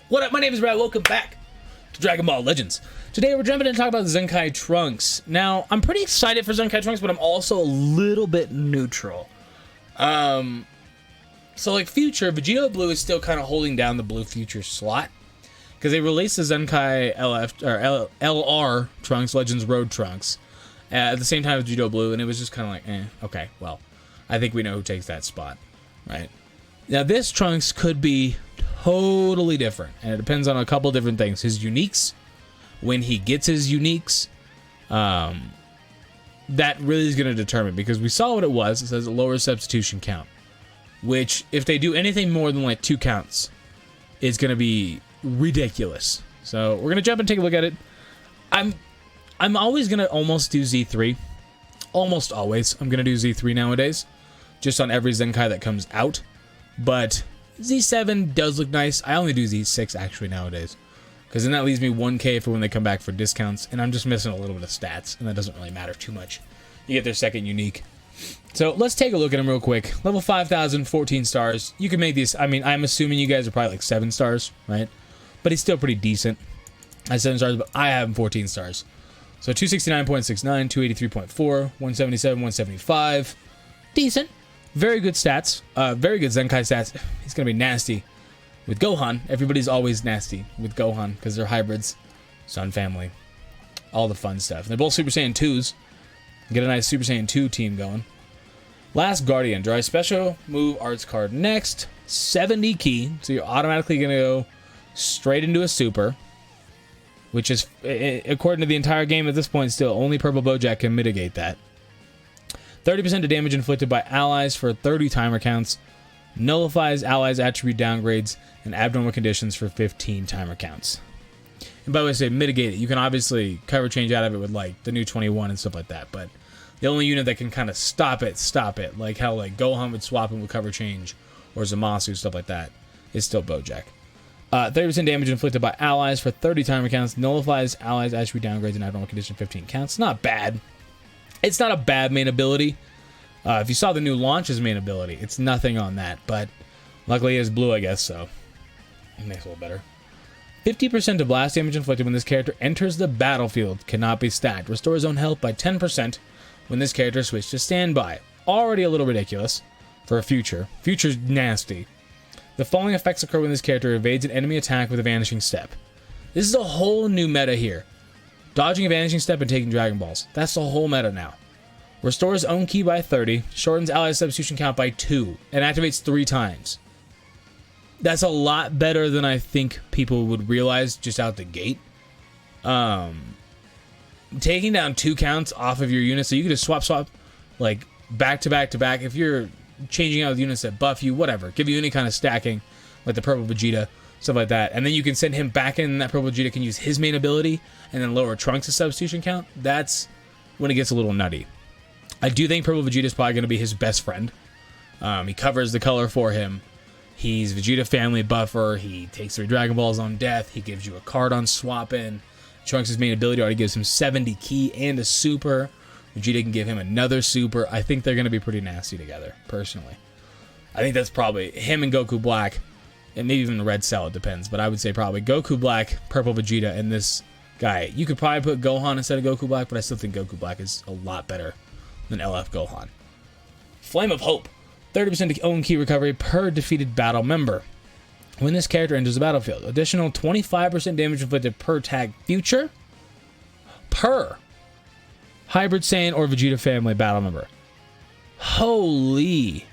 What up, my name is Brad, welcome back to Dragon Ball Legends. Today we're jumping in to talk about the ZENKAI Trunks. Now, I'm pretty excited for ZENKAI Trunks, but I'm also a little bit neutral. So like Future, Vegito Blue is still kind of holding down the Blue Future slot. Because they released the ZENKAI LR Trunks, Legends Road Trunks, at the same time as Vegito Blue, and it was just kind of like, okay, well, I think we know who takes that spot, right? Now this Trunks could be totally different, and it depends on a couple different things. His uniques, when he gets his uniques, that really is going to determine, because we saw what it was. It says a lower substitution count, which if they do anything more than like 2 counts, it's going to be ridiculous. So we're going to jump and take a look at it. I'm always going to almost do Z3. Almost always. I'm going to do Z3 nowadays, just on every ZENKAI that comes out. But Z7 does look nice. I only do Z6 actually nowadays, because then that leaves me 1k for when they come back for discounts, and I'm just missing a little bit of stats, and that doesn't really matter too much. You get their second unique. So let's take a look at them real quick. Level 5,000, 14 stars. You can make these, I mean, I'm assuming you guys are probably like 7 stars, right? But he's still pretty decent. I have 7 stars, but I have him 14 stars. So 269.69, 283.4, 177, 175. Decent. Very good stats. Very good ZENKAI stats. He's going to be nasty with Gohan. Everybody's always nasty with Gohan because they're hybrids. Sun family. All the fun stuff. And they're both Super Saiyan 2s. Get a nice Super Saiyan 2 team going. Last Guardian. Draw a special move arts card next. 70 key. So you're automatically going to go straight into a super. Which is, according to the entire game at this point still, only Purple Bojack can mitigate that. 30% of damage inflicted by allies for 30 timer counts. Nullifies allies' attribute downgrades and abnormal conditions for 15 timer counts. And by the way, I say mitigate it. You can obviously cover change out of it with like the new 21 and stuff like that. But the only unit that can kind of stop it. Like how like Gohan would swap him with cover change, or Zamasu, stuff like that, is still Bojack. 30% damage inflicted by allies for 30 timer counts. Nullifies allies' attribute downgrades and abnormal condition 15 counts. Not bad. It's not a bad main ability. If you saw the new launch's main ability, it's nothing on that. But luckily he has blue, I guess, so it makes it a little better. 50% of blast damage inflicted when this character enters the battlefield cannot be stacked. Restores own health by 10% when this character switches to standby. Already a little ridiculous for a Future. Future's nasty. The following effects occur when this character evades an enemy attack with a vanishing step. This is a whole new meta here. Dodging a vanishing step and taking Dragon Balls. That's the whole meta now. Restores own ki by 30, shortens ally substitution count by 2, and activates 3 times. That's a lot better than I think people would realize just out the gate. Taking down 2 counts off of your units, so you can just swap, like back to back to back. If you're changing out with units that buff you, whatever, give you any kind of stacking, like the Purple Vegeta, stuff like that, and then you can send him back in, and that Purple Vegeta can use his main ability, and then lower Trunks' substitution count. That's when it gets a little nutty. I do think Purple Vegeta is probably going to be his best friend. He covers the color for him. He's Vegeta family buffer. He takes 3 Dragon Balls on death. He gives you a card on swap in. Trunks' main ability already gives him 70 ki and a super. Vegeta can give him another super. I think they're going to be pretty nasty together, personally. I think that's probably him and Goku Black, and maybe even the Red Cell, it depends. But I would say probably Goku Black, Purple Vegeta, and this guy. You could probably put Gohan instead of Goku Black, but I still think Goku Black is a lot better than LF Gohan. Flame of Hope. 30% own ki recovery per defeated battle member when this character enters the battlefield. Additional 25% damage inflicted per tag Future per Hybrid Saiyan or Vegeta family battle member. Holy.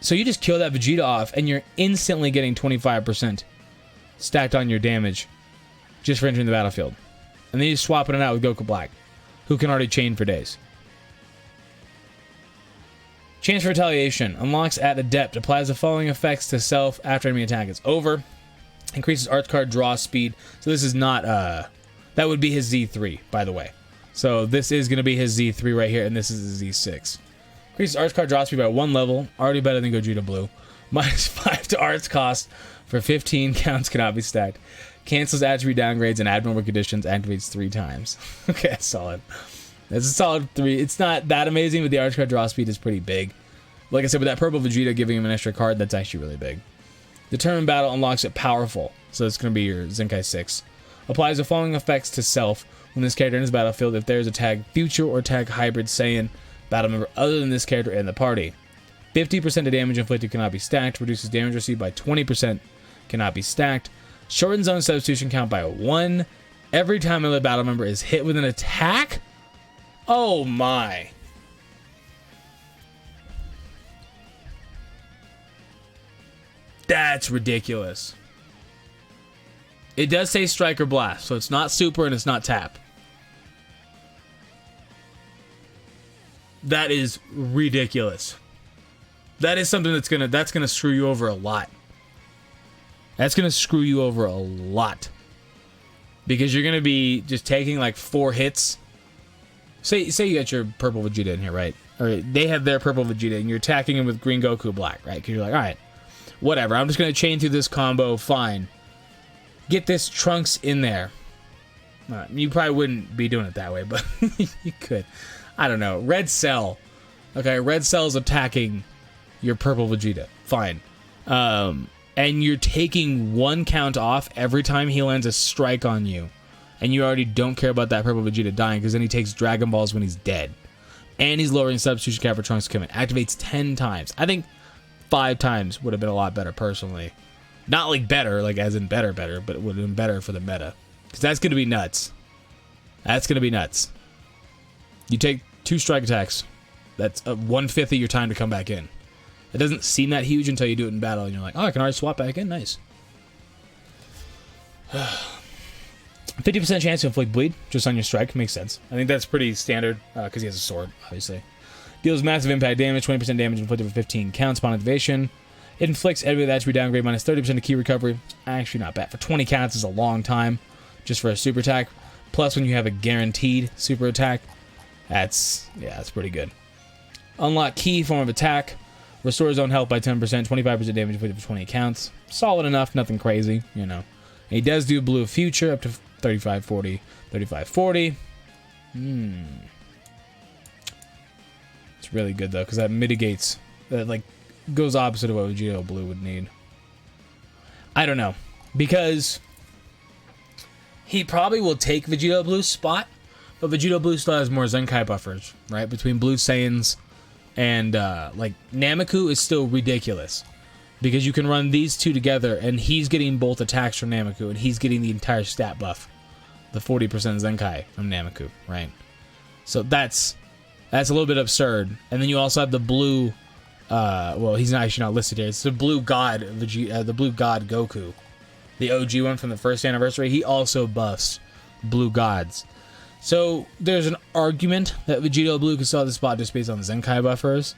So you just kill that Vegeta off and you're instantly getting 25% stacked on your damage just for entering the battlefield. And then you're swapping it out with Goku Black, who can already chain for days. Chance for Retaliation. Unlocks at Adept. Applies the following effects to self after enemy attack is over. Increases arts card draw speed. So this is not, that would be his Z3, by the way. So this is going to be his Z3 right here, and this is his Z6. Increases arts card draw speed by 1 level. Already better than Gogeta Blue. Minus 5 to arts cost for 15 counts cannot be stacked. Cancels attribute downgrades and abnormal conditions. Activates 3 times. Okay, that's solid. That's a solid 3. It's not that amazing, but the arts card draw speed is pretty big. Like I said, with that Purple Vegeta giving him an extra card, that's actually really big. Determined Battle unlocks it powerful, so it's going to be your Zenkai 6. Applies the following effects to self when this character enters the battlefield if there is a tag future or tag hybrid Saiyan battle member other than this character in the party. 50% of damage inflicted cannot be stacked. Reduces damage received by 20%. Cannot be stacked. Shortens zone substitution count by 1. Every time a battle member is hit with an attack? Oh my. That's ridiculous. It does say strike or blast, so it's not super and it's not tap. That is ridiculous. That is something that's gonna screw you over a lot. That's gonna screw you over a lot. Because you're gonna be just taking like 4 hits. Say you got your purple Vegeta in here, right? Or they have their purple Vegeta and you're attacking him with green Goku black, right? Because you're like, alright, whatever, I'm just gonna chain through this combo, fine. Get this Trunks in there. You probably wouldn't be doing it that way, but you could. I don't know. Red Cell. Okay, Red Cell's attacking your purple Vegeta. Fine. And you're taking 1 count off every time he lands a strike on you. And you already don't care about that purple Vegeta dying because then he takes Dragon Balls when he's dead. And he's lowering substitution cap for Trunks to come in. Activates 10 times. I think 5 times would have been a lot better personally. Not like better, like as in better, but it would have been better for the meta. Because that's going to be nuts. That's going to be nuts. You take 2 strike attacks. That's 1/5 of your time to come back in. It doesn't seem that huge until you do it in battle. And you're like, oh, I can already swap back in. Nice. 50% chance to inflict bleed just on your strike. Makes sense. I think that's pretty standard because he has a sword, obviously. Deals massive impact damage. 20% damage inflicted for 15 counts upon activation. It inflicts enemy that attribute downgrade minus 30% of key recovery. Actually not bad. For 20 counts is a long time just for a super attack. Plus when you have a guaranteed super attack, that's pretty good. Unlock key form of attack. Restore zone health by 10%. 25% damage inflicted for 20 counts. Solid enough. Nothing crazy, you know. And he does do blue future up to 35-40. 35-40. It's really good though because that mitigates that, like, goes opposite of what Vegito Blue would need. I don't know. Because he probably will take Vegito Blue's spot, but Vegito Blue still has more Zenkai buffers, right? Between Blue Saiyans and, like, Nameku is still ridiculous. Because you can run these two together, and he's getting both attacks from Nameku, and he's getting the entire stat buff. The 40% Zenkai from Nameku, right? So that's a little bit absurd. And then you also have the blue... well, he's actually not listed here. It's the Blue God, the Blue God Goku, the OG one from the first anniversary. He also buffs Blue Gods. So there's an argument that Vegito Blue can still have the spot just based on the Zenkai buffers,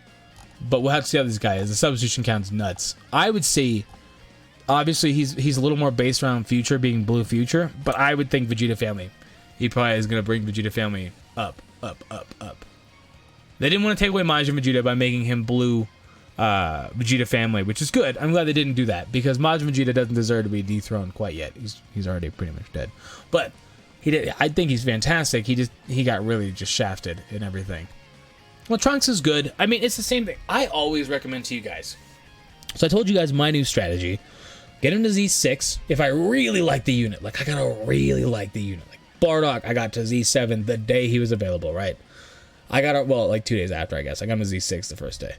but we'll have to see how this guy is. The substitution count's nuts. I would say, obviously, he's a little more based around Future being Blue Future, but I would think Vegeta Family. He probably is going to bring Vegeta Family up. They didn't want to take away Majin Vegeta by making him Blue Vegeta Family, which is good. I'm glad they didn't do that because Majin Vegeta doesn't deserve to be dethroned quite yet. He's already pretty much dead. But he did. I think he's fantastic. He got really just shafted and everything. Well, Trunks is good. I mean, it's the same thing. I always recommend to you guys. So I told you guys my new strategy. Get him to Z6 if I really like the unit. Like, I gotta really like the unit. Like, Bardock, I got to Z7 the day he was available, right? I got it, well, like 2 days after, I guess. I got him to Z6 the first day.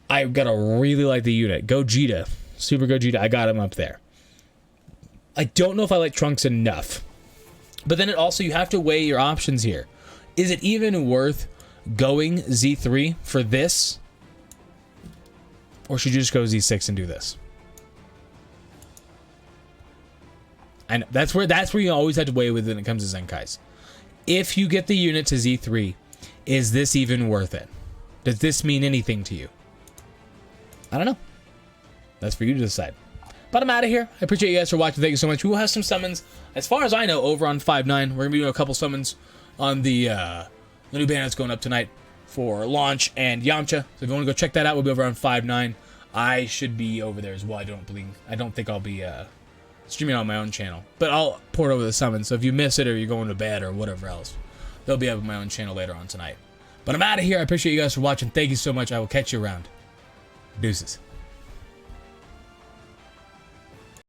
I gotta really like the unit. Gogeta. Super Gogeta. I got him up there. I don't know if I like Trunks enough. But then it also, you have to weigh your options here. Is it even worth going Z3 for this? Or should you just go Z6 and do this? And that's where you always have to weigh with when it comes to Zenkais. If you get the unit to Z3, is this even worth it? Does this mean anything to you? I don't know. That's for you to decide. But I'm out of here. I appreciate you guys for watching. Thank you so much. We will have some summons, as far as I know, over on 5.9. We're going to be doing a couple summons on the new banner that's going up tonight for Launch and Yamcha. So if you want to go check that out, we'll be over on 5.9. I should be over there as well. I don't think I'll be streaming on my own channel. But I'll port over the summons. So if you miss it or you're going to bed or whatever else, they'll be up on my own channel later on tonight. But I'm out of here. I appreciate you guys for watching. Thank you so much. I will catch you around. Deuces.